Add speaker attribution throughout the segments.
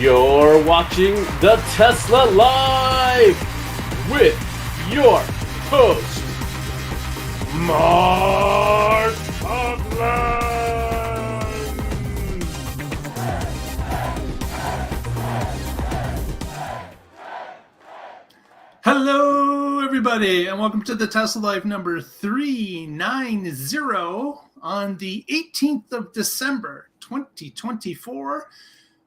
Speaker 1: You're watching the Tesla Live with your host, Mark Upland.
Speaker 2: Hello, everybody, and welcome to the Tesla Live number 390 on the 18th of December, 2024.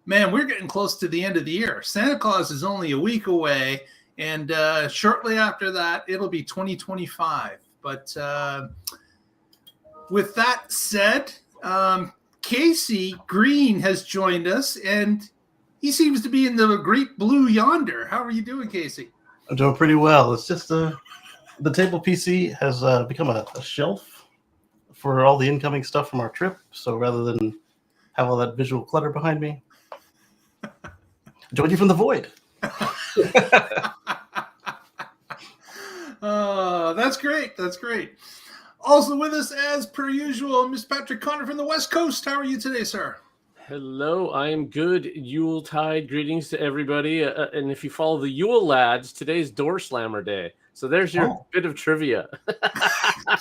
Speaker 2: Man, we're getting close to the end of the year. Santa Claus is only a week away, and shortly after that, it'll be 2025. But with that said, Casey Green has joined us, and he seems to be in the great blue yonder. How are you doing, Casey?
Speaker 3: I'm doing pretty well. It's just the table PC has become a shelf for all the incoming stuff from our trip. So rather than have all that visual clutter behind me, I joined you from the void.
Speaker 2: That's great. That's great. Also with us, as per usual, Miss Patrick Connor from the West Coast. How are you today, sir?
Speaker 1: Hello, I am good. Yuletide greetings to everybody. And if you follow the Yule lads, today's Door Slammer Day. So there's your bit of trivia.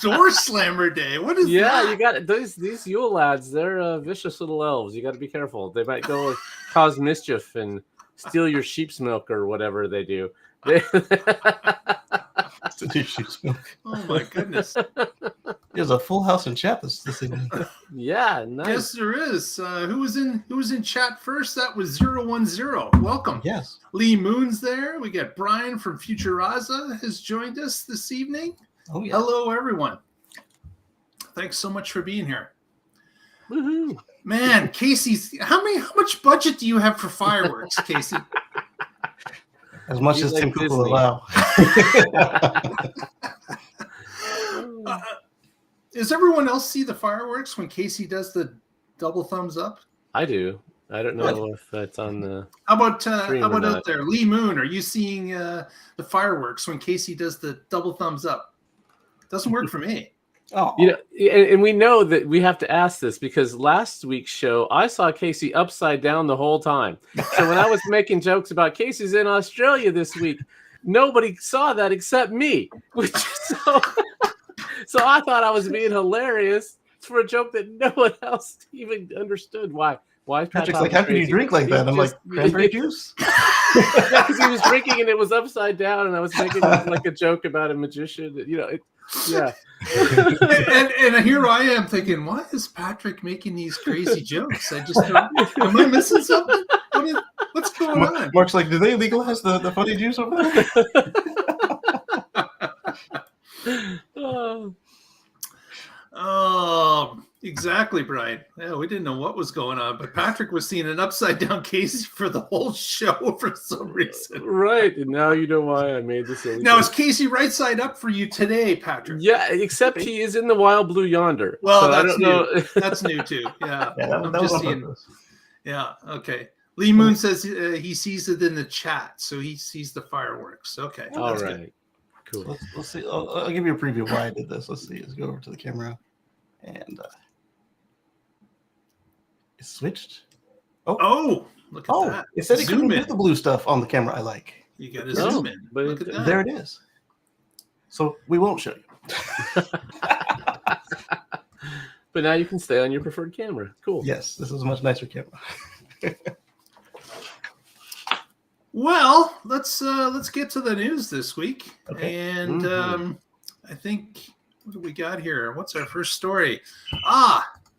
Speaker 2: Door Slammer Day. What is that?
Speaker 1: Yeah, you got these Yule lads. They're vicious little elves. You got to be careful. They might go and cause mischief and steal your sheep's milk or whatever they do.
Speaker 3: Sheep's milk.
Speaker 2: Oh my goodness.
Speaker 3: There's a full house in chat this evening.
Speaker 1: Yeah, nice.
Speaker 2: Yes, there is. Who was in chat first? That was 010. Welcome.
Speaker 3: Yes.
Speaker 2: Lee Moon's there. We got Brian from Futuraza has joined us this evening.
Speaker 3: Oh yeah.
Speaker 2: Hello, everyone. Thanks so much for being here.
Speaker 1: Woohoo.
Speaker 2: Man, Casey, how much budget do you have for fireworks, Casey?
Speaker 3: As much as Tim Cook will allow.
Speaker 2: Does everyone else see the fireworks when Casey does the double thumbs up?
Speaker 1: I do. I don't know if that's on the.
Speaker 2: How about out there, Lee Moon? Are you seeing the fireworks when Casey does the double thumbs up? Doesn't work for me.
Speaker 3: Oh,
Speaker 1: You know, and we know that we have to ask this because last week's show, I saw Casey upside down the whole time. So when I was making jokes about Casey's in Australia this week, nobody saw that except me. Which so I thought I was being hilarious for a joke that no one else even understood. Why
Speaker 3: Patrick's like, how can you drink like that? I'm like, cranberry juice?
Speaker 1: Yeah, because he was drinking and it was upside down, and I was making like a joke about a magician. You know, yeah.
Speaker 2: and here I am thinking, why is Patrick making these crazy jokes? I just don't, am I missing something? What's going on?
Speaker 3: Mark's like, do they legalize the funny juice over there?
Speaker 2: Oh, exactly, Brian. Yeah, we didn't know what was going on, but Patrick was seeing an upside down Casey for the whole show for some reason.
Speaker 1: Right, and now you know why I made this.
Speaker 2: Now, is Casey right side up for you today, Patrick?
Speaker 1: Yeah, except he is in the wild blue yonder.
Speaker 2: Well,
Speaker 1: so
Speaker 2: that's new.
Speaker 1: know.
Speaker 2: That's new too. Yeah,
Speaker 3: Yeah,
Speaker 2: I'm just seeing. Yeah, okay. Lee Moon says he sees it in the chat, so he sees the fireworks. Okay.
Speaker 1: All right.
Speaker 3: Good.
Speaker 1: Cool.
Speaker 3: Let's see. I'll give you a preview of why I did this. Let's see. Let's go over to the camera. And it's switched.
Speaker 2: Oh, look at that.
Speaker 3: It said it couldn't
Speaker 2: Zoom
Speaker 3: do
Speaker 2: in.
Speaker 3: the blue stuff on the camera I like.
Speaker 2: You got to zoom in.
Speaker 1: but
Speaker 2: Look at that.
Speaker 3: There it is. So we won't show you.
Speaker 1: But now you can stay on your preferred camera. Cool.
Speaker 3: Yes, this is a much nicer camera.
Speaker 2: Well, let's get to the news this week.
Speaker 3: Okay.
Speaker 2: And I think, what do we got here? What's our first story?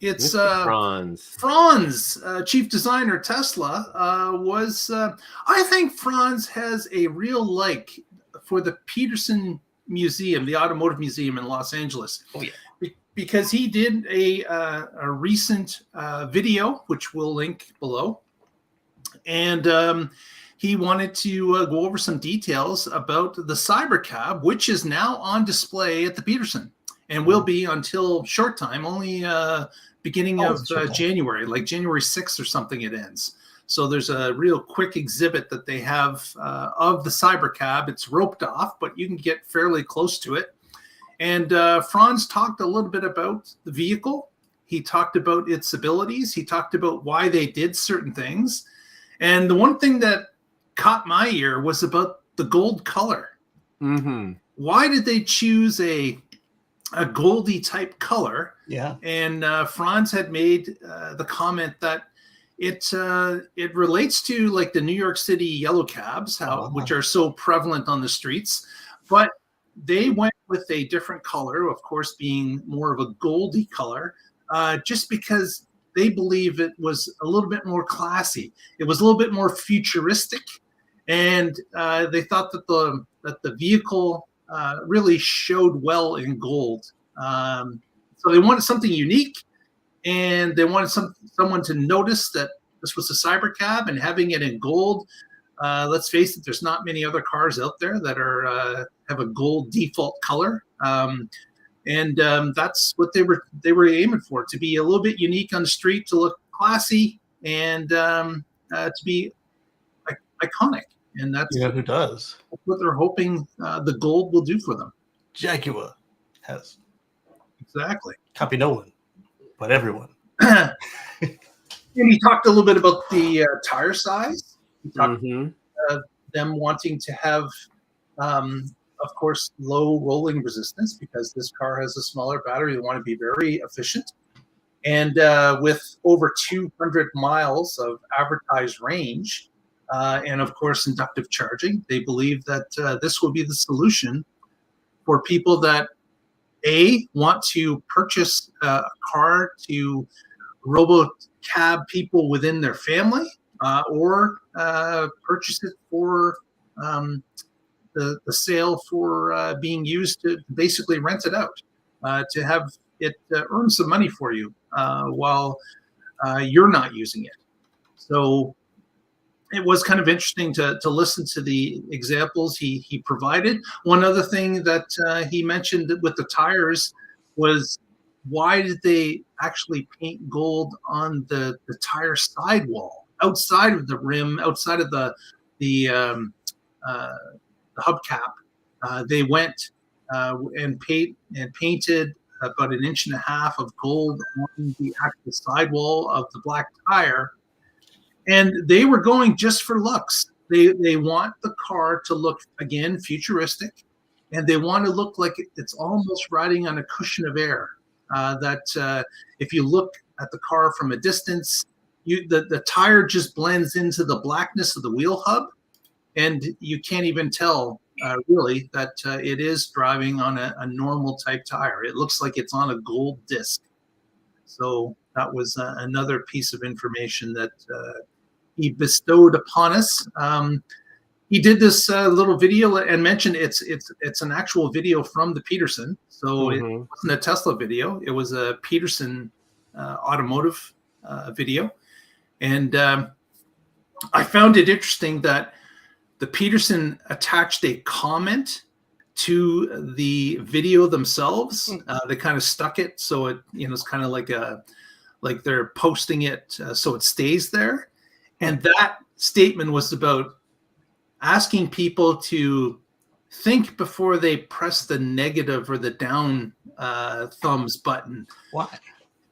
Speaker 2: It's Franz, chief designer Tesla, I think Franz has a real like for the Petersen Museum, the Automotive Museum in Los Angeles.
Speaker 3: Oh yeah.
Speaker 2: Because he did a recent video, which we'll link below. And he wanted to go over some details about the Cybercab, which is now on display at the Petersen and will be until short time, only beginning of January, like January 6th or something it ends. So there's a real quick exhibit that they have of the Cybercab. It's roped off, but you can get fairly close to it. And Franz talked a little bit about the vehicle. He talked about its abilities. He talked about why they did certain things. And the one thing that caught my ear was about the gold color.
Speaker 1: Mm-hmm.
Speaker 2: Why did they choose a goldy type color?
Speaker 3: Yeah.
Speaker 2: And Franz had made the comment that it relates to like the New York City yellow cabs, which are so prevalent on the streets, but they went with a different color, of course, being more of a goldy color, just because they believe it was a little bit more classy. It was a little bit more futuristic, and they thought that the vehicle really showed well in gold. So they wanted something unique, and they wanted someone to notice that this was a Cybercab, and having it in gold. Let's face it, there's not many other cars out there that are have a gold default color, and that's what they were aiming for, to be a little bit unique on the street, to look classy, and to be iconic. And that's
Speaker 3: who does
Speaker 2: what they're hoping the gold will do for them.
Speaker 3: Jaguar has
Speaker 2: Exactly.
Speaker 3: copy no one, but everyone.
Speaker 2: And he talked a little bit about the tire size. He talked them wanting to have, of course, low rolling resistance, because this car has a smaller battery. They want to be very efficient. And with over 200 miles of advertised range, and of course, inductive charging, they believe that this will be the solution for people that, A, want to purchase a car to robo-cab people within their family, or purchase it for the sale for being used to basically rent it out, to have it earn some money for you while you're not using it. So it was kind of interesting to listen to the examples he provided. One other thing that he mentioned with the tires was, why did they actually paint gold on the tire sidewall, outside of the rim, outside of the hubcap? They went and painted about 1.5 inches of gold on the actual sidewall of the black tire, and they were going just for looks. They want the car to look, again, futuristic, and they want to look like it's almost riding on a cushion of air. That if you look at the car from a distance, the tire just blends into the blackness of the wheel hub, and you can't even tell really that it is driving on a normal type tire. It looks like it's on a gold disc. So that was another piece of information that he bestowed upon us. He did this little video and mentioned it's an actual video from the Petersen. So it wasn't a Tesla video. It was a Petersen automotive video. And I found it interesting that the Petersen attached a comment to the video themselves. They kind of stuck it, so it, it's kind of like they're posting it so it stays there. And that statement was about asking people to think before they press the negative or the down thumbs button.
Speaker 3: Why?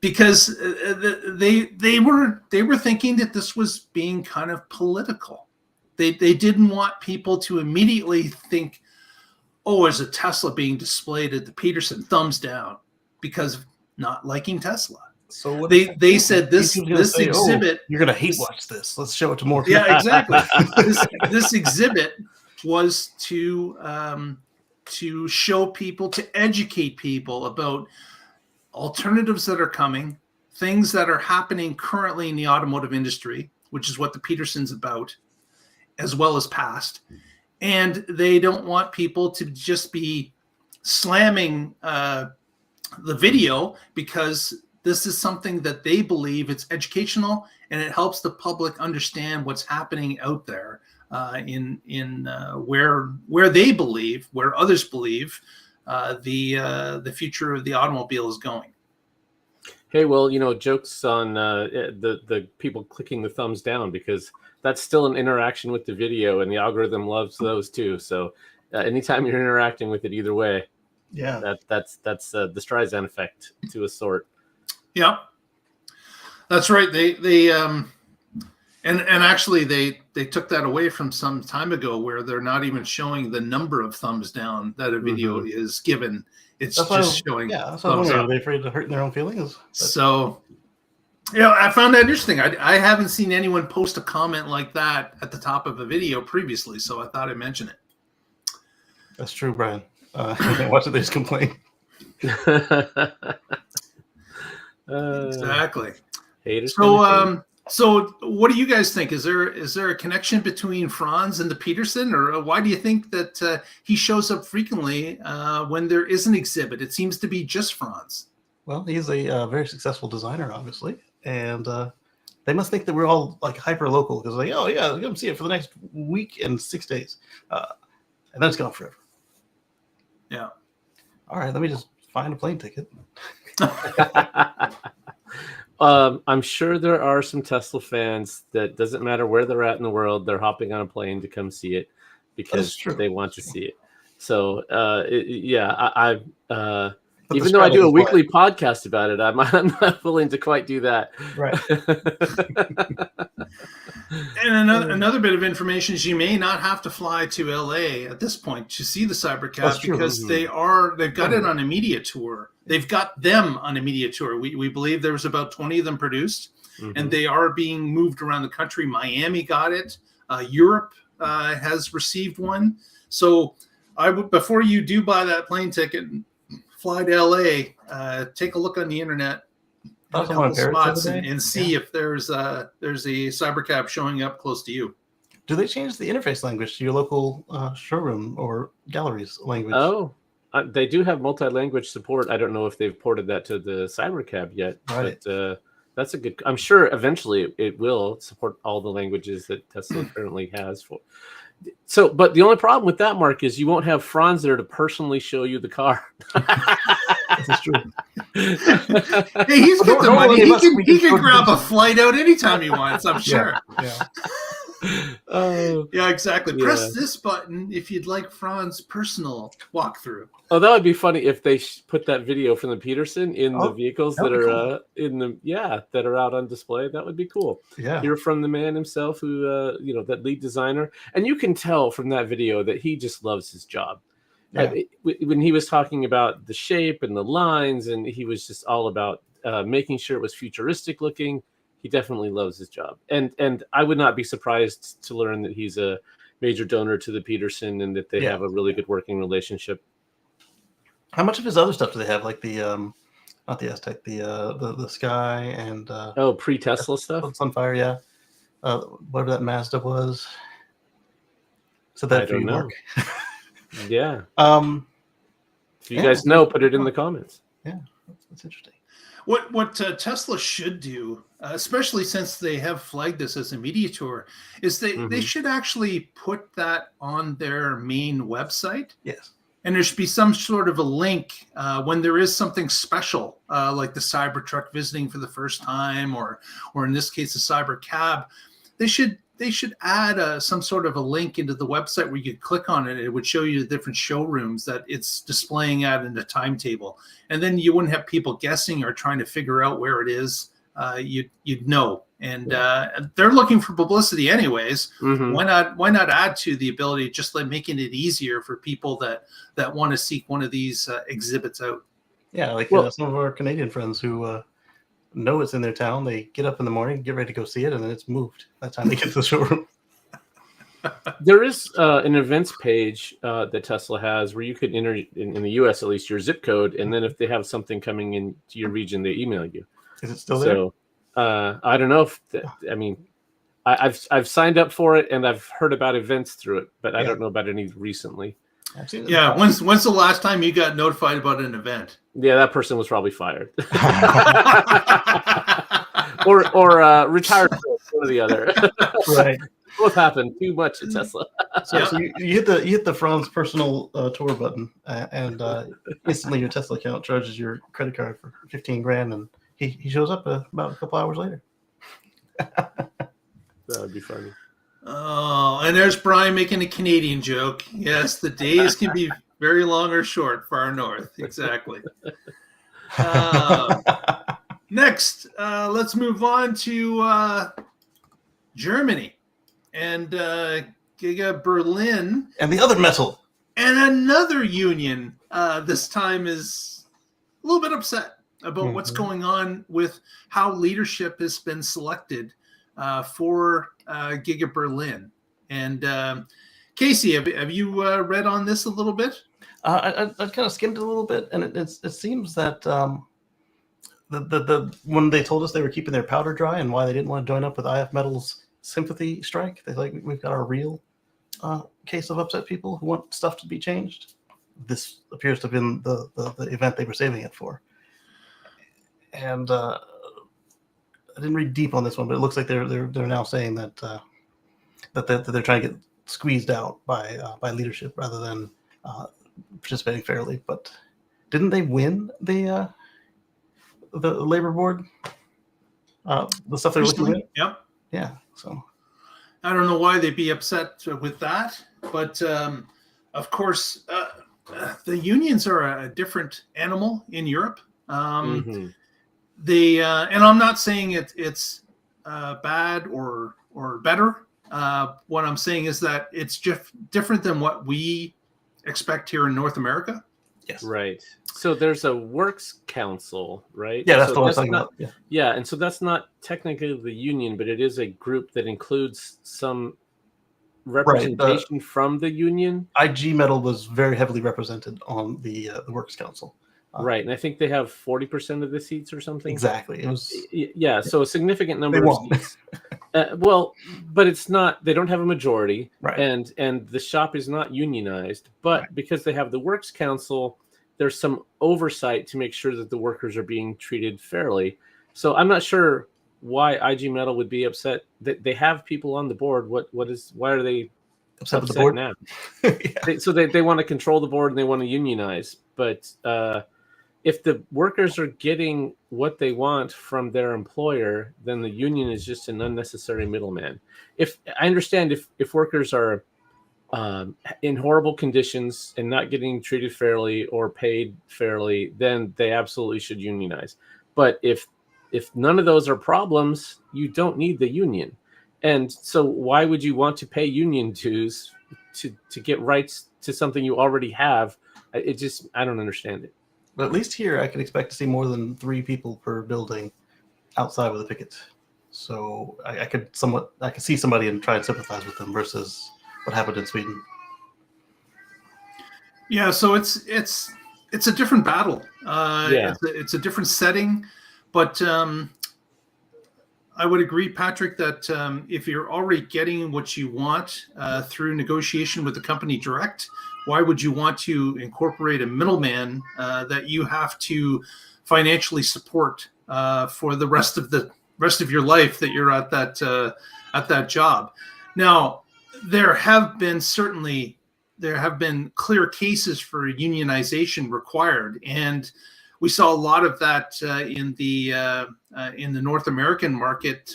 Speaker 2: Because they were thinking that this was being kind of political. They didn't want people to immediately think, oh, there's a Tesla being displayed at the Petersen, thumbs down, because of not liking Tesla.
Speaker 3: So what
Speaker 2: they said this exhibit,
Speaker 3: you're gonna hate watch this. Let's show it to more people.
Speaker 2: Yeah, exactly. this exhibit was to show people, to educate people about alternatives that are coming, things that are happening currently in the automotive industry, which is what the Petersen's about, as well as past. And they don't want people to just be slamming the video, because this is something that they believe it's educational, and it helps the public understand what's happening out there in where they believe, where others believe the future of the automobile is going.
Speaker 1: Hey, well, jokes on the people clicking the thumbs down, because that's still an interaction with the video, and the algorithm loves those too. So anytime you're interacting with it, either way,
Speaker 3: yeah,
Speaker 1: that's the Streisand effect to a sort.
Speaker 2: Yeah, that's right. They And actually, they took that away from some time ago, where they're not even showing the number of thumbs down that a video is given. It's just showing
Speaker 3: that's
Speaker 2: thumbs up.
Speaker 3: Are they afraid of hurting their own feelings?
Speaker 2: So, I found that interesting. I haven't seen anyone post a comment like that at the top of a video previously, so I thought I'd mention it.
Speaker 3: That's true, Brian. Watch it, they just complain.
Speaker 2: Exactly.
Speaker 1: Haters.
Speaker 2: So what do you guys think? Is there a connection between Franz and the Petersen, or why do you think that he shows up frequently when there is an exhibit? It seems to be just Franz.
Speaker 3: Well, he's a very successful designer, obviously, and they must think that we're all like hyper local because like, oh yeah, come see it for the next week and 6 days, and then it's gone forever.
Speaker 2: Yeah.
Speaker 3: All right, let me just find a plane ticket.
Speaker 1: I'm sure there are some Tesla fans that doesn't matter where they're at in the world, they're hopping on a plane to come see it because they want to see it. So, even though I do a weekly podcast about it, I'm not willing to quite do that.
Speaker 3: Right.
Speaker 2: And another bit of information is you may not have to fly to LA at this point to see the Cybercab because they've got it on a media tour. They've got them on a media tour. We believe there was about 20 of them produced, and they are being moved around the country. Miami got it. Europe has received one. So before you do buy that plane ticket, fly to LA, take a look on the internet, spots, and see if there's a Cybercab showing up close to you.
Speaker 3: Do they change the interface language to your local showroom or gallery's language?
Speaker 1: Oh, they do have multi-language support. I don't know if they've ported that to the Cybercab yet, but that's a good. I'm sure eventually it will support all the languages that Tesla currently has for. So, but the only problem with that, Mark, is you won't have Franz there to personally show you the car.
Speaker 3: That's true.
Speaker 2: Hey, he's got the money. He can grab a flight out anytime he wants, I'm sure.
Speaker 3: Yeah.
Speaker 2: Yeah, exactly. Yeah. Press this button if you'd like Franz's personal walkthrough.
Speaker 1: Oh, that would be funny if they put that video from the Petersen in the vehicles that are that are out on display. That would be cool.
Speaker 3: Yeah,
Speaker 1: hear from the man himself, who that lead designer, and you can tell from that video that he just loves his job. Yeah. When he was talking about the shape and the lines, and he was just all about making sure it was futuristic looking. He definitely loves his job, and I would not be surprised to learn that he's a major donor to the Petersen and that they have a really good working relationship.
Speaker 3: How much of his other stuff do they have, like the not the Aztec, the Sky and
Speaker 1: pre-Tesla stuff?
Speaker 3: Sunfire, yeah. Whatever that Mazda was. So that
Speaker 1: I don't know.
Speaker 3: work.
Speaker 1: Yeah. If you guys know, put it in the comments.
Speaker 3: Yeah, that's interesting.
Speaker 2: What Tesla should do, especially since they have flagged this as a media tour, is they should actually put that on their main website.
Speaker 3: Yes. And
Speaker 2: there should be some sort of a link when there is something special, like the Cybertruck visiting for the first time, or in this case, the Cybercab. They should add some sort of a link into the website where you could click on it. It would show you the different showrooms that it's displaying at in the timetable. And then you wouldn't have people guessing or trying to figure out where it is. You'd know. And they're looking for publicity anyways. Why not add to the ability, just like making it easier for people that want to seek one of these exhibits out?
Speaker 3: Yeah, like some of our Canadian friends who know it's in their town. They get up in the morning, get ready to go see it, and then it's moved by the time they get to the showroom.
Speaker 1: There is an events page that Tesla has where you could enter, in the U.S. at least, your zip code, and then if they have something coming into your region, they email you.
Speaker 3: Is it still there?
Speaker 1: So I don't know if I've signed up for it and I've heard about events through it, but I don't know about any recently.
Speaker 2: Yeah, when's the last time you got notified about an event?
Speaker 1: Yeah, that person was probably fired, or retired, one or the other.
Speaker 3: Right.
Speaker 1: Both happened too much at Tesla.
Speaker 3: So you hit the Franz personal tour button, and instantly your Tesla account charges your credit card for $15,000, and he shows up about a couple hours later.
Speaker 1: That would be funny.
Speaker 2: Oh, and there's Brian making a Canadian joke. Yes, the days can be very long or short, far north. Exactly. Next, let's move on to Germany, and Giga Berlin,
Speaker 3: And the other metal.
Speaker 2: and another union this time is a little bit upset about what's going on with how leadership has been selected for Giga Berlin. And Casey, have you read on this a little bit?
Speaker 3: I kind of skimmed it a little bit, and it seems that the when they told us they were keeping their powder dry and why they didn't want to join up with IF Metal's sympathy strike, they like, we've got our real case of upset people who want stuff to be changed. This appears to have been the event they were saving it for. And I didn't read deep on this one, but it looks like they're now saying that that they're trying to get squeezed out by leadership rather than participating fairly. But didn't they win the labor board? The stuff they're looking at?
Speaker 2: Yep.
Speaker 3: Yeah. So
Speaker 2: I don't know why they'd be upset with that, but of course, the unions are a different animal in Europe. They and I'm not saying it's bad or better. What I'm saying is that it's just different than what we expect here in North America.
Speaker 3: yes.
Speaker 1: Right. So there's a works council, right?
Speaker 3: Yeah, that's
Speaker 1: so
Speaker 3: the one I'm talking about.
Speaker 1: Yeah, and so that's not technically the union, but it is a group that includes some representation from the union.
Speaker 3: IG Metal was very heavily represented on the Works Council.
Speaker 1: Right, and I think they have 40% of the seats or something.
Speaker 3: Exactly. It was
Speaker 1: yeah, so a significant number
Speaker 3: They
Speaker 1: of
Speaker 3: won.
Speaker 1: seats. Well, but it's not. They don't have a majority,
Speaker 3: Right.
Speaker 1: And the shop is not unionized. But because they have the Works Council, there's some oversight to make sure that the workers are being treated fairly. So I'm not sure why IG Metal would be upset. That they have people on the board. Why are they
Speaker 3: upset with the board
Speaker 1: now?
Speaker 3: Yeah.
Speaker 1: So they want to control the board and they want to unionize. But if the workers are getting what they want from their employer, then the union is just an unnecessary middleman. If I understand, if workers are in horrible conditions and not getting treated fairly or paid fairly, then they absolutely should unionize. But if none of those are problems, you don't need the union. And so why would you want to pay union dues to get rights to something you already have? I don't understand it.
Speaker 3: But at least here, I can expect to see more than 3 people per building outside with a picket. So I could see somebody and try and sympathize with them versus what happened in Sweden.
Speaker 2: Yeah, so it's a different battle. It's a different setting, but I would agree, Patrick, that if you're already getting what you want through negotiation with the company direct, why would you want to incorporate a middleman that you have to financially support for the rest of your life that you're at that job? Now, there have been clear cases for unionization required, and we saw a lot of that in the North American market.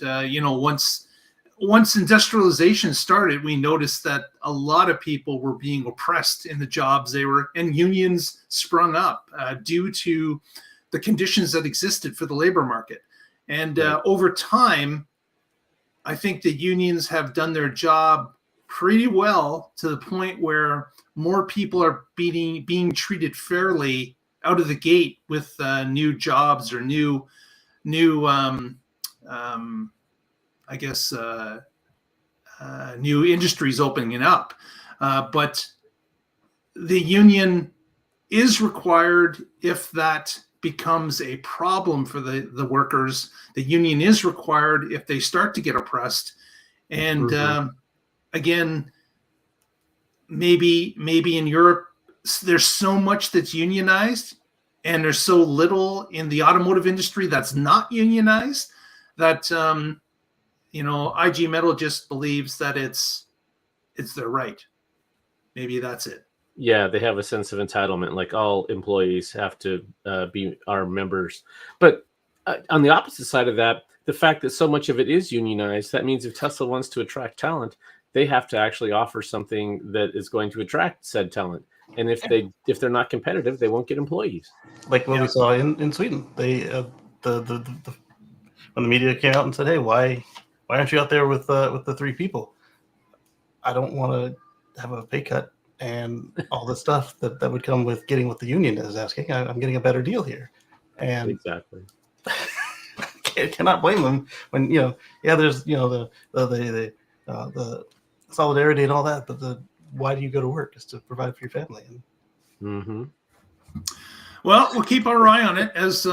Speaker 2: Once industrialization started, we noticed that a lot of people were being oppressed in the jobs they were, and unions sprung up due to the conditions that existed for the labor market. And over time, I think the unions have done their job pretty well to the point where more people are being treated fairly out of the gate with new jobs or new industries opening up. But the union is required if that becomes a problem for the workers. The union is required if they start to get oppressed. And again, maybe in Europe, there's so much that's unionized and there's so little in the automotive industry that's not unionized that IG Metal just believes that it's their right. Maybe that's it.
Speaker 1: Yeah, they have a sense of entitlement, like all employees have to be our members. But on the opposite side of that, the fact that so much of it is unionized, that means if Tesla wants to attract talent, they have to actually offer something that is going to attract said talent. And if they're not competitive, they won't get employees.
Speaker 3: Like what we saw in Sweden. They when the media came out and said, "Hey, why why aren't you out there with the 3 people? I don't want to have a pay cut and all the stuff that would come with getting what the union is asking. I'm getting a better deal here, and
Speaker 1: Exactly.
Speaker 3: cannot blame them when there's the solidarity and all that, but why do you go to work? Is to provide for your family.
Speaker 1: Mm-hmm.
Speaker 2: Well, we'll keep our eye on it as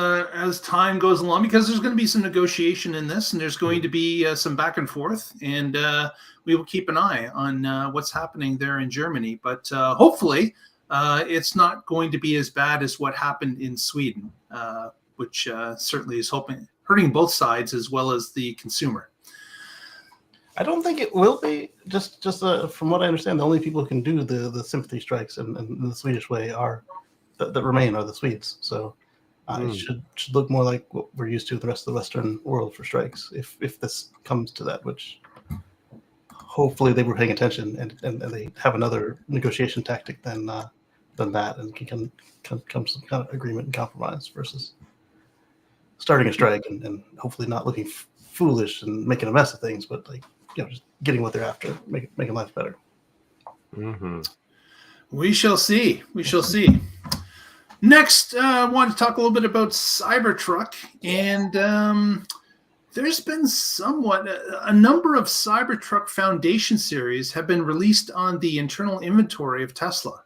Speaker 2: time goes along, because there's going to be some negotiation in this, and there's going to be some back and forth, and we will keep an eye on what's happening there in Germany. But hopefully, it's not going to be as bad as what happened in Sweden, which certainly is hurting both sides as well as the consumer.
Speaker 3: I don't think it will be. Just from what I understand, the only people who can do the sympathy strikes in the Swedish way that remain are the Swedes. So it should look more like what we're used to the rest of the Western world for strikes, if this comes to that, which hopefully they were paying attention and they have another negotiation tactic than that, and can come some kind of agreement and compromise versus starting a strike and hopefully not looking foolish and making a mess of things, but just getting what they're after, making life better.
Speaker 1: Mm-hmm.
Speaker 2: We shall see. We shall see. Next, I want to talk a little bit about CyberTruck, and there's been a number of CyberTruck Foundation Series have been released on the internal inventory of Tesla.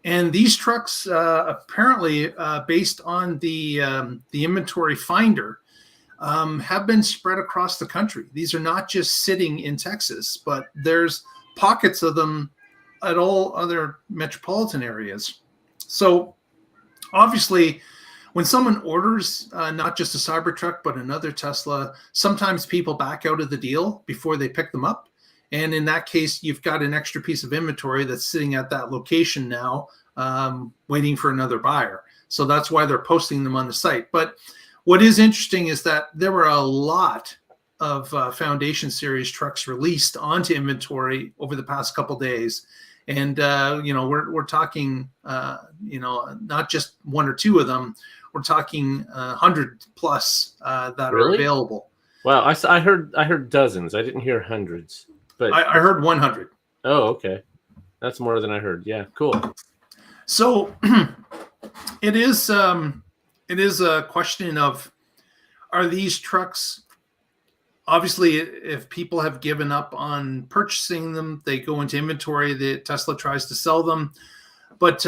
Speaker 2: And these trucks, apparently based on the inventory finder, have been spread across the country. These are not just sitting in Texas, but there's pockets of them at all other metropolitan areas. So obviously, when someone orders not just a Cybertruck, but another Tesla, sometimes people back out of the deal before they pick them up. And in that case, you've got an extra piece of inventory that's sitting at that location now, waiting for another buyer. So that's why they're posting them on the site. But what is interesting is that there were a lot of Foundation Series trucks released onto inventory over the past couple days. And, we're talking, not just 1 or 2 of them. We're talking 100 plus that are available.
Speaker 1: Wow, I heard dozens. I didn't hear hundreds. But
Speaker 2: I heard 100.
Speaker 1: Oh, okay. That's more than I heard. Yeah, cool.
Speaker 2: So it is a question of, are these trucks, obviously, if people have given up on purchasing them, they go into inventory, the Tesla tries to sell them, but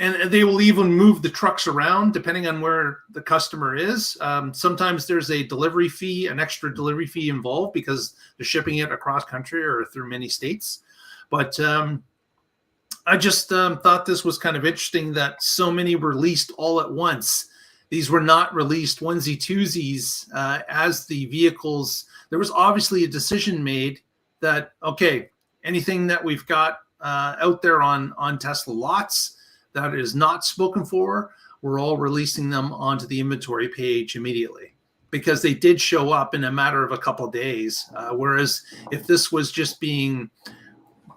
Speaker 2: and they will even move the trucks around depending on where the customer is. Sometimes there's a delivery fee, an extra delivery fee involved because they're shipping it across country or through many states. But I just thought this was kind of interesting that so many were released all at once. These were not released onesie twosies as the vehicles. There was obviously a decision made that, okay, anything that we've got out there on Tesla lots that is not spoken for, we're all releasing them onto the inventory page immediately, because they did show up in a matter of a couple of days. Whereas if this was just being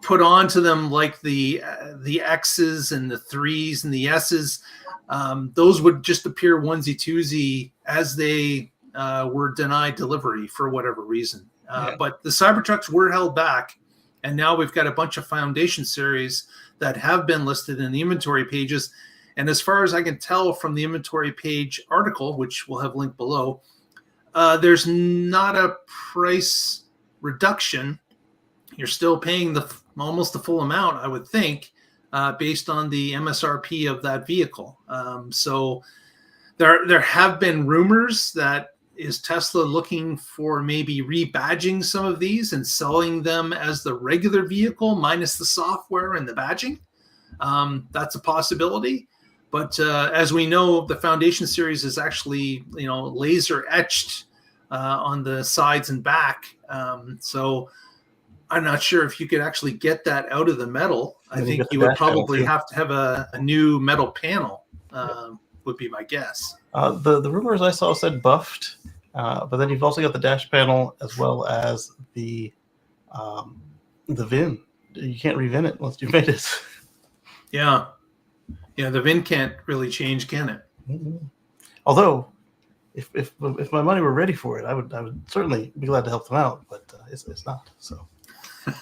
Speaker 2: put onto them like the X's and the 3s and the S's, those would just appear onesie twosie as they were denied delivery for whatever reason. But the Cybertrucks were held back, and now we've got a bunch of Foundation Series that have been listed in the inventory pages. And as far as I can tell from the inventory page article, which we'll have linked below, there's not a price reduction. You're still paying almost the full amount, I would think, based on the MSRP of that vehicle. So there have been rumors that is Tesla looking for maybe rebadging some of these and selling them as the regular vehicle minus the software and the badging. That's a possibility. But as we know, the Foundation Series is actually, laser etched on the sides and back. So I'm not sure if you could actually get that out of the metal. I think you would probably have to have a new metal panel, would be my guess.
Speaker 3: The rumors I saw said buffed, but then you've also got the dash panel as well as the VIN. You can't re-VIN it once you've made it.
Speaker 2: Yeah, the VIN can't really change, can it?
Speaker 3: Mm-hmm. Although if my money were ready for it, I would certainly be glad to help them out, but it's not. So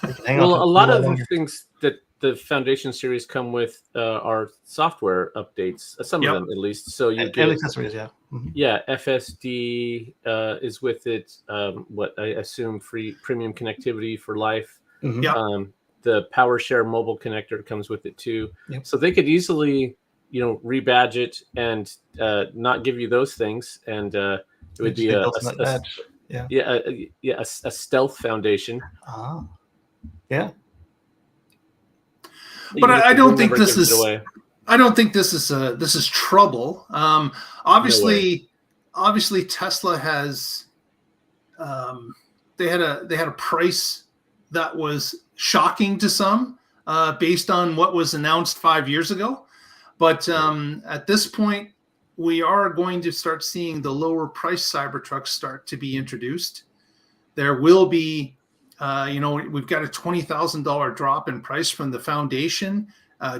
Speaker 3: they can hang on to
Speaker 1: Well,
Speaker 3: it
Speaker 1: a lot of the
Speaker 3: longer.
Speaker 1: things that the Foundation series come with are software updates, some
Speaker 2: Yep.
Speaker 1: of them at least. So you
Speaker 3: and
Speaker 1: get
Speaker 3: accessories, yeah. Mm-hmm.
Speaker 1: yeah, FSD is with it. What I assume free premium connectivity for life.
Speaker 3: Mm-hmm.
Speaker 2: Yep.
Speaker 1: The PowerShare mobile connector comes with it too.
Speaker 3: Yep.
Speaker 1: So they could easily, rebadge it and not give you those things, and it would be a
Speaker 3: badge. Yeah.
Speaker 1: a stealth foundation.
Speaker 3: Ah. Yeah.
Speaker 2: But I don't think this
Speaker 1: gives it
Speaker 2: is.
Speaker 1: away.
Speaker 2: I don't think this is trouble. Obviously Tesla has they had a price that was shocking to some based on what was announced 5 years ago. But at this point, we are going to start seeing the lower price Cybertrucks start to be introduced. There will be, we've got a $20,000 drop in price from the Foundation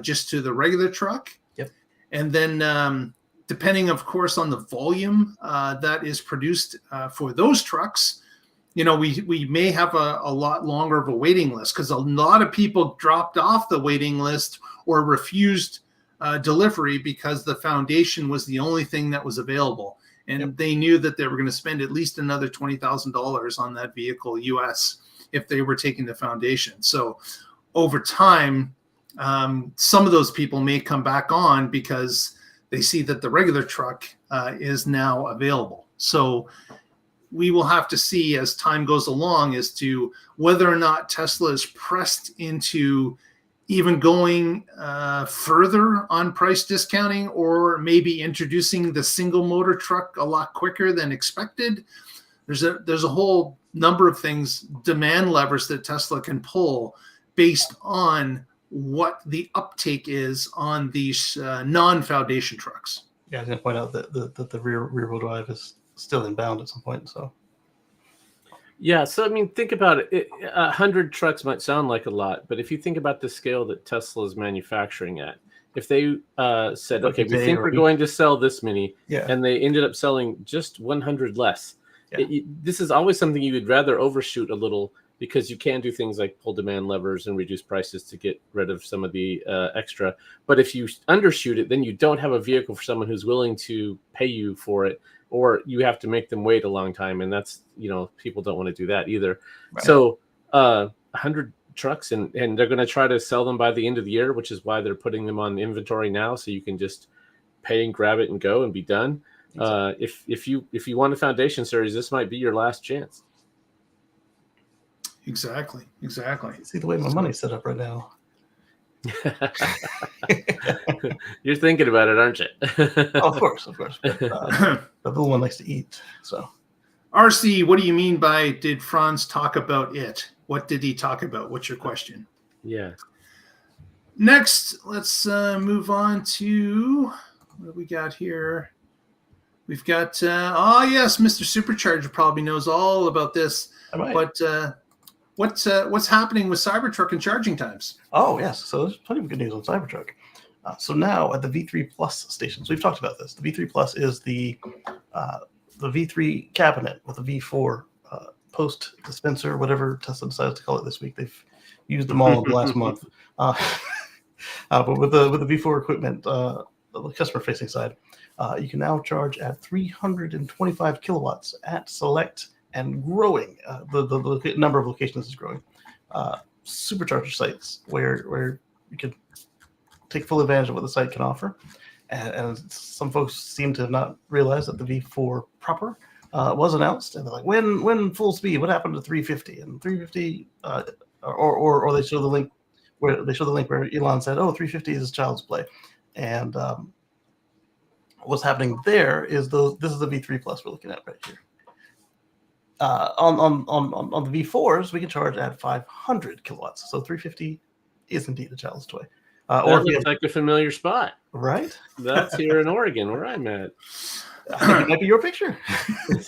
Speaker 2: just to the regular truck.
Speaker 3: Yep.
Speaker 2: And then depending, of course, on the volume that is produced for those trucks, we may have a lot longer of a waiting list because a lot of people dropped off the waiting list or refused delivery because the Foundation was the only thing that was available. And they knew that they were going to spend at least another $20,000 on that vehicle US if they were taking the Foundation. So over time, some of those people may come back on because they see that the regular truck is now available. So we will have to see as time goes along as to whether or not Tesla is pressed into even going further on price discounting, or maybe introducing the single motor truck a lot quicker than expected. There's a whole number of things, demand levers that Tesla can pull based on what the uptake is on these non-Foundation trucks.
Speaker 3: Yeah, I was going to point out that the rear-wheel drive is still inbound at some point. So
Speaker 1: yeah, so I mean, think about it. 100 trucks might sound like a lot, but if you think about the scale that Tesla is manufacturing at, if they said, okay, we think we're going to sell this many, and they ended up selling just 100 less, this is always something you would rather overshoot a little, because you can do things like pull demand levers and reduce prices to get rid of some of the extra. But if you undershoot it, then you don't have a vehicle for someone who's willing to pay you for it, or you have to make them wait a long time. And that's, people don't want to do that either. Right. So 100 trucks, and they're going to try to sell them by the end of the year, which is why they're putting them on inventory now. So you can just pay and grab it and go and be done. Exactly. If you want a Foundation series, this might be your last chance.
Speaker 2: Exactly.
Speaker 3: See the way my money's set up right now.
Speaker 1: You're thinking about it, aren't you?
Speaker 3: Of course. But, the little one likes to eat. So,
Speaker 2: RC, what do you mean by did Franz talk about it? What did he talk about? What's your question?
Speaker 1: Yeah.
Speaker 2: Next, let's move on to what do we got here? We've got yes, Mr. Supercharger probably knows all about this. But what's happening with Cybertruck and charging times?
Speaker 3: Oh, yes. So there's plenty of good news on Cybertruck. So now at the V3 Plus stations, we've talked about this. The V3 Plus is the V3 cabinet with a V4 post dispenser, whatever Tesla decides to call it this week. They've used them all in the last month. But with the V4 equipment, the customer-facing side, you can now charge at 325 kilowatts at select and growing. The number of locations is growing. Supercharger sites where you can take full advantage of what the site can offer. And some folks seem to have not realized that the V4 proper was announced, and they're like, when full speed? What happened to 350? And 350, or they show the link where Elon said, "Oh, 350 is child's play," and what's happening there is this is the V3 Plus we're looking at right here. On the V4s, we can charge at 500 kilowatts. So 350 is indeed a child's toy.
Speaker 1: That looks like a familiar spot.
Speaker 3: Right?
Speaker 1: That's here in Oregon, where I'm at.
Speaker 3: I think it might be your picture.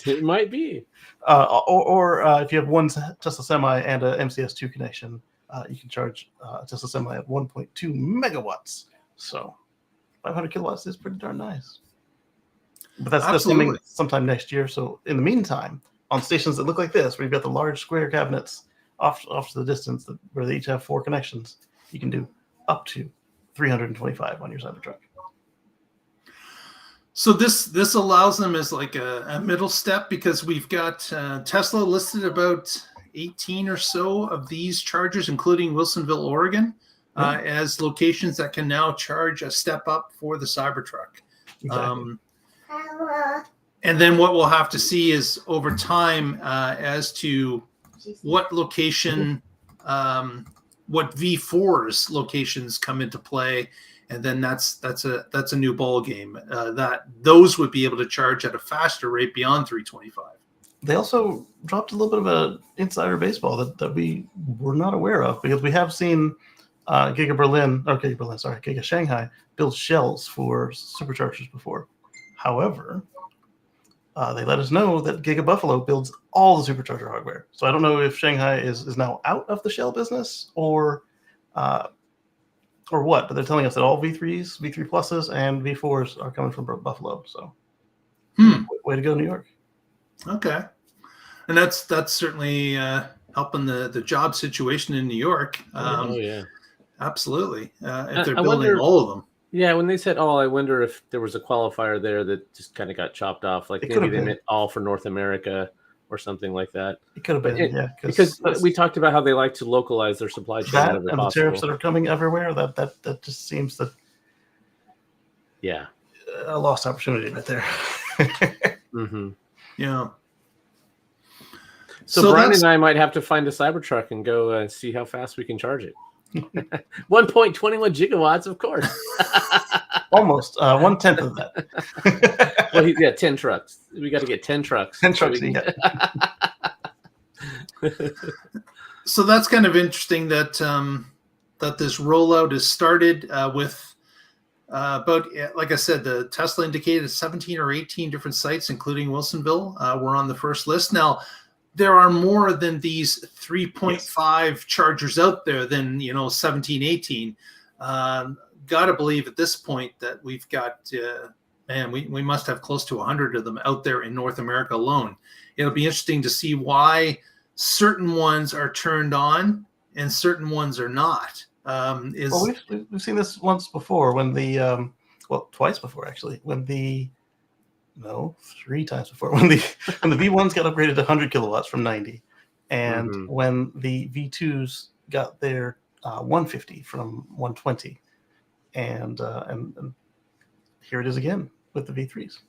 Speaker 1: It might be.
Speaker 3: Or if you have one Tesla Semi and a MCS2 connection, you can charge a Tesla Semi at 1.2 megawatts. So 500 kilowatts is pretty darn nice. But that's coming sometime next year. So in the meantime, on stations that look like this, where you've got the large square cabinets off to the distance, where they each have 4 connections, you can do up to 325 on your Cybertruck.
Speaker 2: So this allows them as like a middle step, because we've got Tesla listed about 18 or so of these chargers, including Wilsonville, Oregon, as locations that can now charge a step up for the Cybertruck.
Speaker 3: Exactly.
Speaker 2: And then what we'll have to see is over time as to what location, what V4's locations come into play, and then that's a new ball game. That those would be able to charge at a faster rate beyond 325.
Speaker 3: They also dropped a little bit of an insider baseball that we were not aware of, because we have seen Giga Shanghai build shells for superchargers before. However, they let us know that Giga Buffalo builds all the supercharger hardware. So I don't know if Shanghai is now out of the shell business or what, but they're telling us that all V3s, V3 Pluses, and V4s are coming from Buffalo. So way to go, New York.
Speaker 2: Okay. And that's certainly helping the job situation in New York. Absolutely. If they're building all of them.
Speaker 1: Yeah, when they said all, I wonder if there was a qualifier there that just kind of got chopped off. Like maybe they meant all for North America or something like that.
Speaker 3: It could have been,
Speaker 1: because we talked about how they like to localize their supply chain.
Speaker 3: That and the tariffs that are coming everywhere, that just seems that a lost opportunity right there.
Speaker 2: Yeah.
Speaker 1: So Brian and I might have to find a Cybertruck and go and see how fast we can charge it. 1.21 gigawatts, of course.
Speaker 3: Almost 1/10 of that.
Speaker 1: Well, 10 trucks. We got to get 10 trucks.
Speaker 3: 10 trucks.
Speaker 2: So that's kind of interesting that that this rollout is started with about, like I said, the Tesla indicated 17 or 18 different sites, including Wilsonville, were on the first list. Now, there are more than these 3.5 chargers out there than 17, 18. Got to believe at this point that we've got, we must have close to 100 of them out there in North America alone. It'll be interesting to see why certain ones are turned on and certain ones are not.
Speaker 3: We've seen this once before when twice before actually, three times before when the V1s got upgraded to 100 kilowatts from 90, and when the V2s got their 150 from 120, and here it is again with the V3s,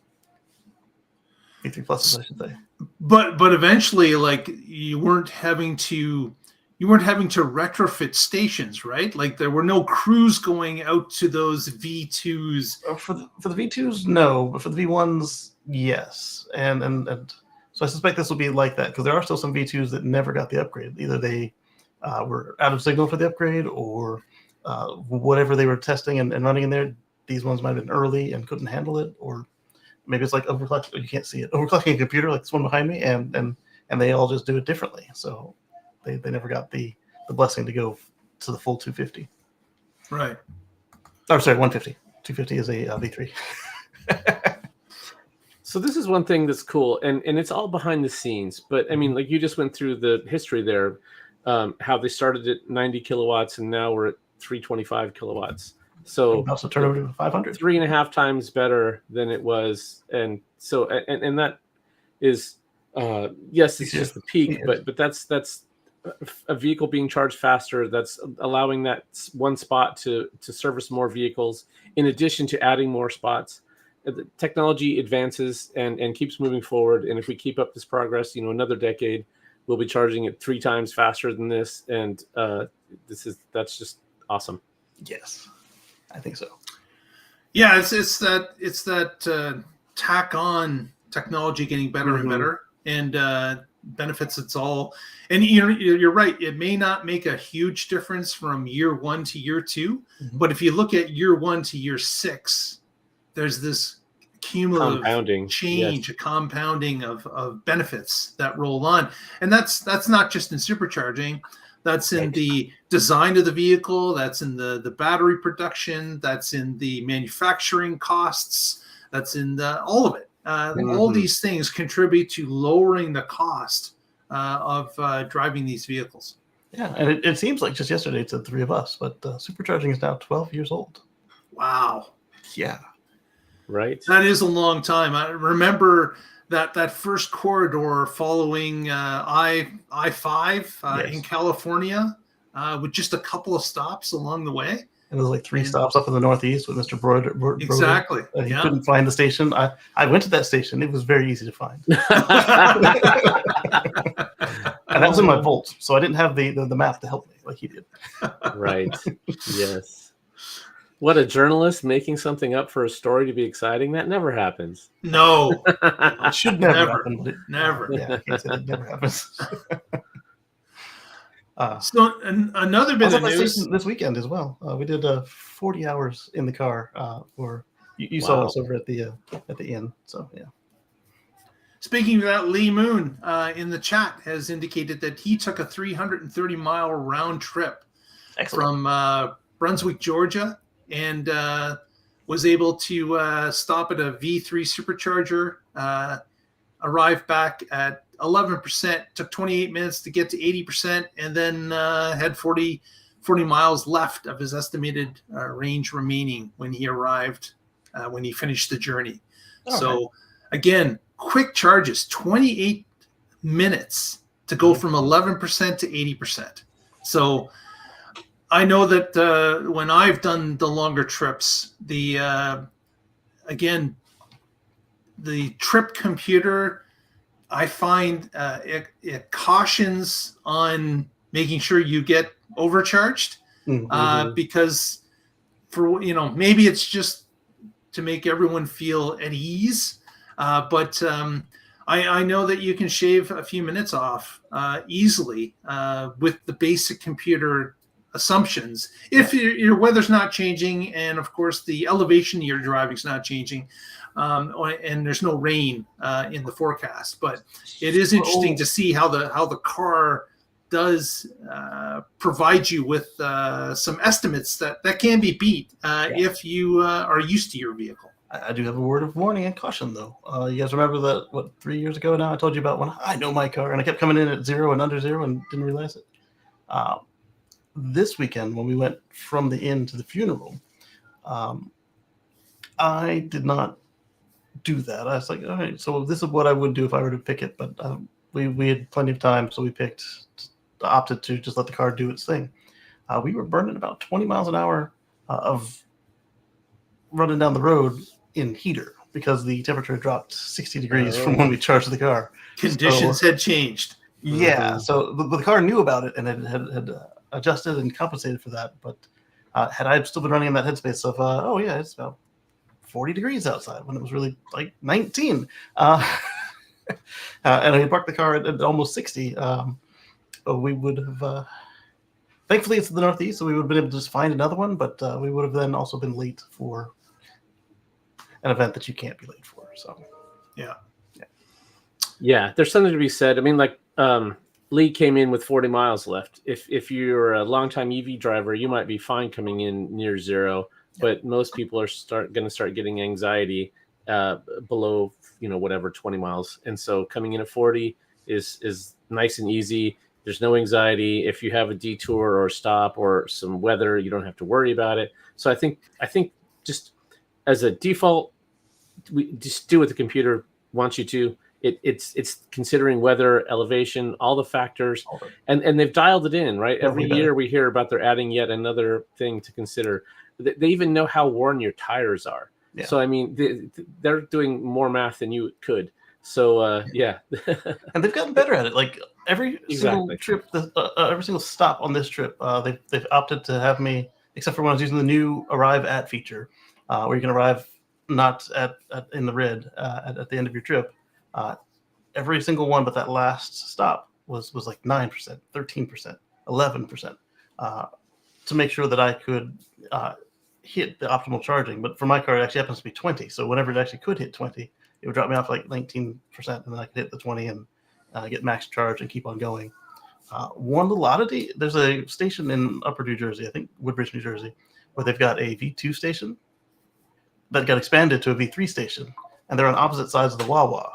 Speaker 3: V3 pluses, I should say.
Speaker 2: But eventually, like you weren't having to retrofit stations, right? Like there were no crews going out to those V2s.
Speaker 3: For the V2s, no, but for the V1s, yes. And so I suspect this will be like that, because there are still some V2s that never got the upgrade. Either they were out of signal for the upgrade, or whatever they were testing and running in there, these ones might have been early and couldn't handle it, or maybe it's like overclocking. You can't see it. Overclocking a computer, like this one behind me, and they all just do it differently. So they never got the blessing to go to the full 250.
Speaker 2: Right.
Speaker 3: Oh, sorry, 150. 250 is a V3.
Speaker 1: So this is one thing that's cool, and it's all behind the scenes. But I mean, like you just went through the history there, how they started at 90 kilowatts and now we're at 325 kilowatts. So
Speaker 3: also turn over to 500.
Speaker 1: 3.5 times better than it was, and so and that is yes, it's just the peak, but that's a vehicle being charged faster. That's allowing that one spot to service more vehicles, in addition to adding more spots. The technology advances and keeps moving forward, and if we keep up this progress, another decade, we'll be charging it 3 times faster than this, and that's just awesome.
Speaker 3: Yes, I think so.
Speaker 2: Yeah, it's that tack on technology getting better and better, and benefits it's all. And you're right, it may not make a huge difference from year 1 to year 2, but if you look at year 1 to year 6, there's this cumulative change, a compounding of benefits that roll on. And that's not just in supercharging. That's in the design of the vehicle. That's in the battery production. That's in the manufacturing costs. That's in all of it. All these things contribute to lowering the cost of driving these vehicles.
Speaker 3: Yeah, and it seems like just yesterday it said 3 of us, but supercharging is now 12 years old.
Speaker 2: Wow.
Speaker 3: Yeah.
Speaker 1: Right.
Speaker 2: That is a long time. I remember that first corridor following I-5 in California with just a couple of stops along the way.
Speaker 3: It was like 3 stops up in the Northeast with Mr. Broder.
Speaker 2: Exactly.
Speaker 3: He couldn't find the station. I went to that station. It was very easy to find. And that was in my Volt, so I didn't have the map to help me like he did.
Speaker 1: Right. Yes. What, a journalist making something up for a story to be exciting? That never happens.
Speaker 2: No.
Speaker 3: It should never happen. But
Speaker 2: Never.
Speaker 3: Yeah, I can't say that never happens.
Speaker 2: So another bit of news
Speaker 3: this weekend as well. We did 40 hours in the car. For you saw us over at the inn. So yeah.
Speaker 2: Speaking of that, Lee Moon in the chat has indicated that he took a 330-mile round trip from Brunswick, Georgia, and was able to stop at a V4 Supercharger, arrive back at 11%, took 28 minutes to get to 80%, and then had 40 miles left of his estimated range remaining when he arrived, when he finished the journey. So again, quick charges, 28 minutes to go from 11% to 80%. So I know that when I've done the longer trips, the trip computer, I find it cautions on making sure you get overcharged because maybe it's just to make everyone feel at ease. But I know that you can shave a few minutes off easily with the basic computer assumptions if your weather's not changing, and of course the elevation you're driving is not changing, and there's no rain in the forecast. But it is interesting to see how the car does provide you with some estimates that can be beat if you are used to your vehicle.
Speaker 3: I do have a word of warning and caution, though. You guys remember that, 3 years ago now, I told you about when I know my car, and I kept coming in at 0 and under 0 and didn't realize it. This weekend, when we went from the inn to the funeral, I did not do that. I was like, all right, so this is what I would do if I were to pick it, but we had plenty of time, so we opted to just let the car do its thing. We were burning about 20 miles an hour of running down the road in heater because the temperature dropped 60 degrees from when we charged the car.
Speaker 2: Conditions had changed.
Speaker 3: Yeah, so the car knew about it and it had adjusted and compensated for that. But had I still been running in that headspace of, it's about 40 degrees outside when it was really like 19. And I parked the car at almost 60. We would have, thankfully it's in the Northeast, so we would have been able to just find another one, but we would have then also been late for an event that you can't be late for. So,
Speaker 1: yeah, there's something to be said. I mean, like Lee came in with 40 miles left. If you're a longtime EV driver, you might be fine coming in near 0, but most people are going to start getting anxiety below, 20 miles. And so coming in at 40 is nice and easy. There's no anxiety. If you have a detour or a stop or some weather, you don't have to worry about it. So I think just as a default, we just do what the computer wants you to. It's considering weather, elevation, all the factors, and they've dialed it in, right? Every year we hear about they're adding yet another thing to consider. They even know how worn your tires are. Yeah. So I mean, they're doing more math than you could. So yeah,
Speaker 3: and they've gotten better at it. Like every single trip, every single stop on this trip, they've opted to have me, except for when I was using the new arrive at feature, where you can arrive not at in the red at the end of your trip. Every single one, but that last stop was like 9%, 13%, 11%, to make sure that I could hit the optimal charging. But for my car, it actually happens to be 20. So whenever it actually could hit 20, it would drop me off like 19%, and then I could hit the 20 and get max charge and keep on going. One little oddity, there's a station in Upper New Jersey, I think Woodbridge, New Jersey, where they've got a V2 station that got expanded to a V3 station. and they're on opposite sides of the Wawa.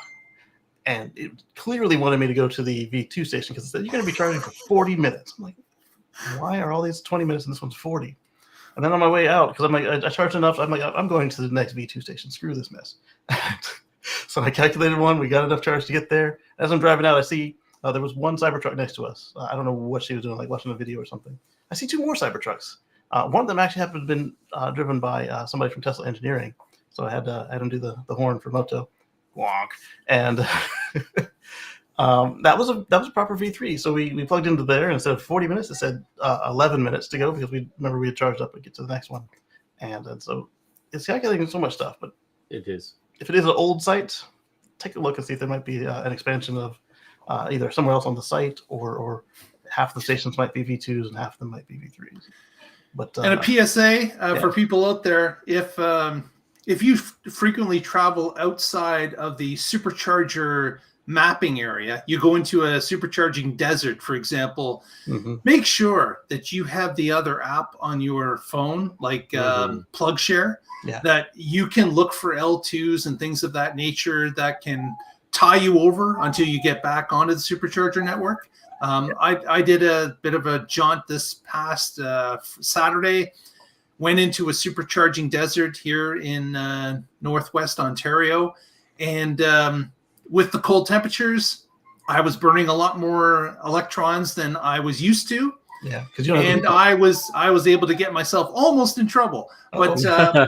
Speaker 3: And it clearly wanted me to go to the V2 station because it said, you're going to be charging for 40 minutes. I'm like, why are all these 20 minutes and this one's 40? And then on my way out, because I'm like, I charged enough, I'm like, I'm going to the next V2 station. Screw this mess. So I calculated one. We got enough charge to get there. As I'm driving out, I see there was one Cybertruck next to us. I don't know what she was doing, like watching a video or something. I see two more Cybertrucks. One of them actually happened to have been driven by somebody from Tesla Engineering. So I had him do the horn for Moto. Wonk. And that was a proper V3. So we plugged into there, and instead of 40 minutes, it said 11 minutes to go because we had charged up and get to the next one. And so it's calculating so much stuff. But
Speaker 1: It is.
Speaker 3: if it is an old site, take a look and see if there might be an expansion of either somewhere else on the site or half the stations might be V2s and half of them might be V3s. But
Speaker 2: and a PSA for people out there, if you frequently travel outside of the supercharger mapping area, you go into a supercharging desert, for example, make sure that you have the other app on your phone, like PlugShare, that you can look for L2s and things of that nature that can tie you over until you get back onto the supercharger network. I did a bit of a jaunt this past Saturday. Went into a supercharging desert here in Northwest Ontario. And with the cold temperatures, I was burning a lot more electrons than I was used to.
Speaker 3: Yeah,
Speaker 2: and I was able to get myself almost in trouble. But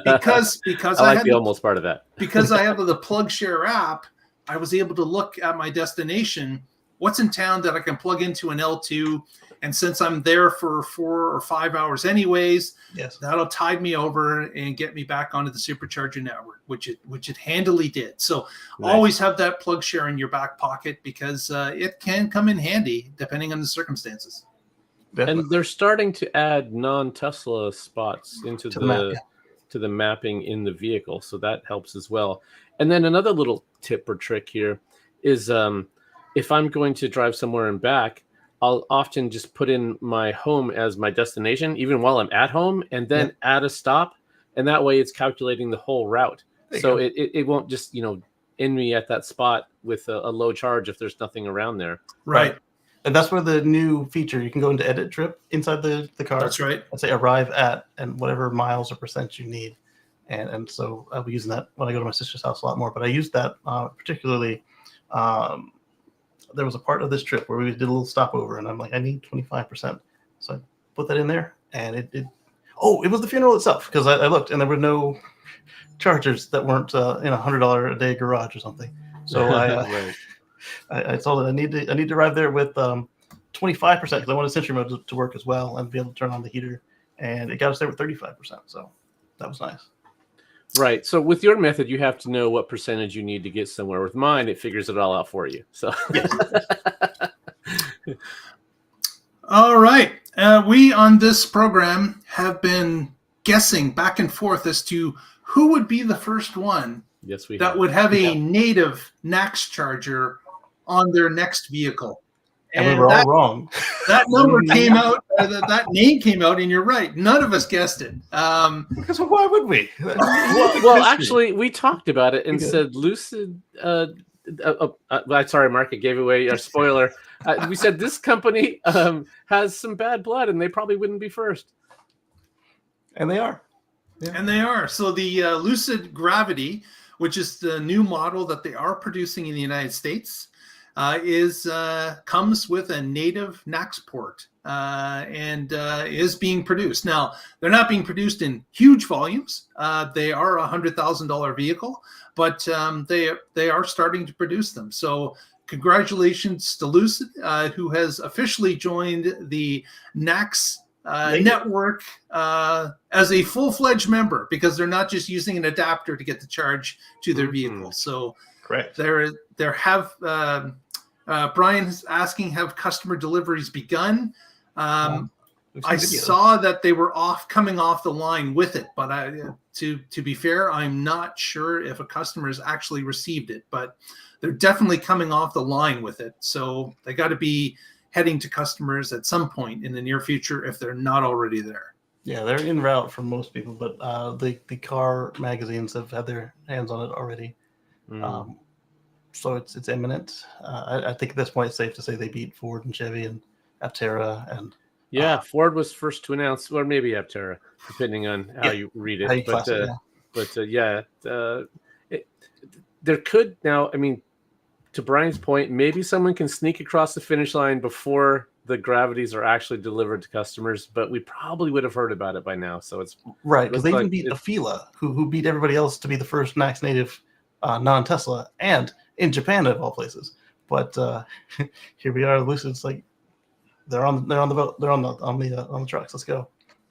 Speaker 2: because
Speaker 1: I like
Speaker 2: had
Speaker 1: the almost part of that.
Speaker 2: because I have the PlugShare app, I was able to look at my destination, what's in town that I can plug into an L2. And since I'm there for 4 or 5 hours anyways, that'll tide me over and get me back onto the supercharger network, which it handily did. So always have that PlugShare in your back pocket because it can come in handy depending on the circumstances.
Speaker 3: Definitely.
Speaker 1: And they're starting to add non-Tesla spots into the mapping in the vehicle, so that helps as well. And then another little tip or trick here is if I'm going to drive somewhere and back, I'll often just put in my home as my destination, even while I'm at home, and then add a stop. And that way it's calculating the whole route. So it won't just, end me at that spot with a low charge if there's nothing around there.
Speaker 2: Right.
Speaker 3: And that's where the new feature, you can go into edit trip inside the car.
Speaker 2: That's right.
Speaker 3: And say arrive at and whatever miles or percent you need. And so I'll be using that when I go to my sister's house a lot more. But I used that particularly. There was a part of this trip where we did a little stopover, and I'm like, I need 25%. So I put that in there, and it was the funeral itself, because I looked, and there were no chargers that weren't in a $100 a day garage or something. So I told it I need to arrive there with 25% because I wanted Sentry Mode to work as well and be able to turn on the heater, and it got us there with 35%. So that was nice.
Speaker 1: Right. So with your method, you have to know what percentage you need to get somewhere. With mine, it figures it all out for you. So.
Speaker 2: All right. We on this program have been guessing back and forth as to who would be the first one would have a native NACS charger on their next vehiel.
Speaker 3: And we were all wrong.
Speaker 2: That number came out, that name came out, and you're right. None of us guessed it.
Speaker 3: Because why would we?
Speaker 1: Well, actually, we talked about it and said Lucid. Sorry, Mark, I gave away a spoiler. We said this company has some bad blood, and they probably wouldn't be first.
Speaker 3: And they are.
Speaker 2: Yeah. And they are. So the Lucid Gravity, which is the new model that they are producing in the United States, comes with a native NACS port and is being produced. Now, they're not being produced in huge volumes. They are a $100,000 vehicle, but they are starting to produce them. So congratulations to Lucid, who has officially joined the NACS network as a full-fledged member, because they're not just using an adapter to get the charge to their vehicle. So
Speaker 3: correct.
Speaker 2: There have Brian is asking, have customer deliveries begun? I saw that they were coming off the line with it, but to be fair, I'm not sure if a customer has actually received it, but they're definitely coming off the line with it. So they got to be heading to customers at some point in the near future if they're not already there.
Speaker 3: Yeah, they're en route for most people, but the car magazines have had their hands on it already. So it's imminent. I think at this point it's safe to say they beat Ford and Chevy and Aptera and
Speaker 1: Ford was first to announce, or maybe Aptera, depending on how you read it.
Speaker 3: How you class it,
Speaker 1: There could now. I mean, to Brian's point, maybe someone can sneak across the finish line before the Gravities are actually delivered to customers, but we probably would have heard about it by now. So it's
Speaker 3: right, because they even beat Afeela, who beat everybody else to be the first NACS native non-Tesla, and in Japan of all places. But here we are, Lucid's like they're on the boat, they're on the trucks. Let's go.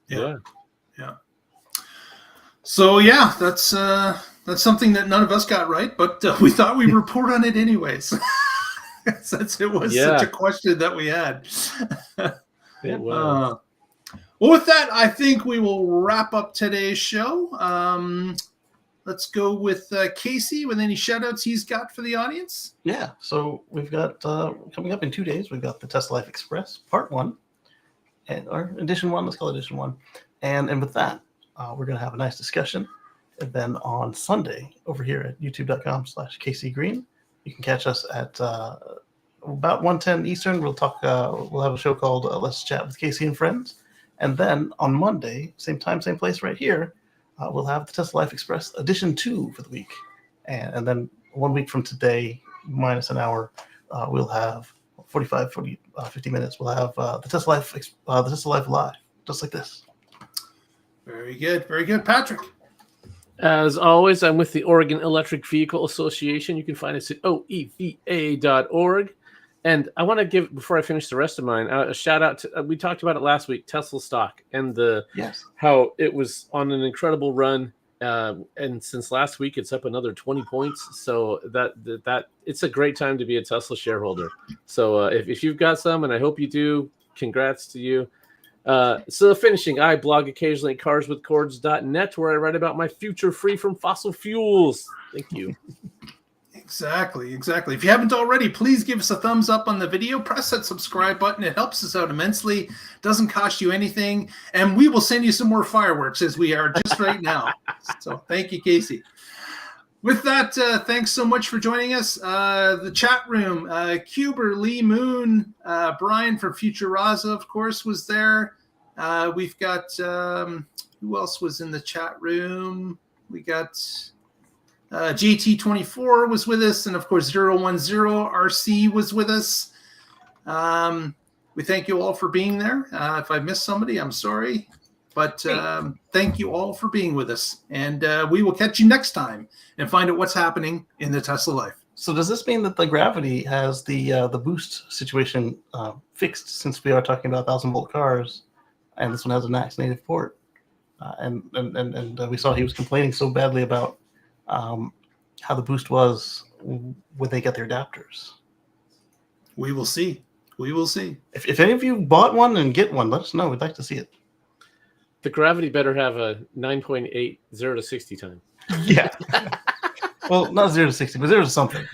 Speaker 2: Yeah. So yeah, that's something that none of us got right, but we thought we'd report on it anyways. Since it was such a question that we had.
Speaker 1: It was.
Speaker 2: Well, with that, I think we will wrap up today's show. Let's go with Casey with any shout outs he's got for the audience.
Speaker 3: Yeah, so we've got coming up in 2 days, we've got the Tesla Life Express Part 1, or Edition 1, let's call it Edition 1. And with that, we're going to have a nice discussion. And then on Sunday, over here at youtube.com/KCGreen, you can catch us at about 1:10 Eastern. We'll talk. We'll have a show called Let's Chat with Casey and Friends. And then on Monday, same time, same place, right here, we'll have the Tesla Life Express Edition 2 for the week. And then 1 week from today, minus an hour, we'll have 50 minutes. We'll have the Tesla Life Live, just like this.
Speaker 2: Very good, very good, Patrick.
Speaker 1: As always, I'm with the Oregon Electric Vehicle Association. You can find us at oeva.org. And I want to give, before I finish the rest of mine, a shout out to, we talked about it last week, Tesla stock, and how it was on an incredible run. And since last week, it's up another 20 points. So that it's a great time to be a Tesla shareholder. So if you've got some, and I hope you do, congrats to you. So finishing, I blog occasionally at carswithcords.net, where I write about my future free from fossil fuels. Thank you.
Speaker 2: Exactly. If you haven't already, please give us a thumbs up on the video. Press that subscribe button. It helps us out immensely. Doesn't cost you anything. And we will send you some more fireworks, as we are just right now. So thank you, Casey. With that, thanks so much for joining us. The chat room, Cuber, Lee Moon, Brian from Futuraza, of course, was there. We've got, who else was in the chat room? We got JT24 was with us, and of course 010 RC was with us. We thank you all for being there. If I missed somebody, I'm sorry. But thank you all for being with us. And we will catch you next time and find out what's happening in the Tesla Life.
Speaker 3: So does this mean that the Gravity has the boost situation fixed, since we are talking about 1,000-volt cars, and this one has a NACS native port? And we saw he was complaining so badly about how the boost was when they get their adapters.
Speaker 2: We will see.
Speaker 3: If any of you bought one and get one, let us know. We'd like to see it.
Speaker 1: The Gravity better have a 9.8 0 to 60 time.
Speaker 3: Yeah. Well, not 0 to 60, but 0 to something.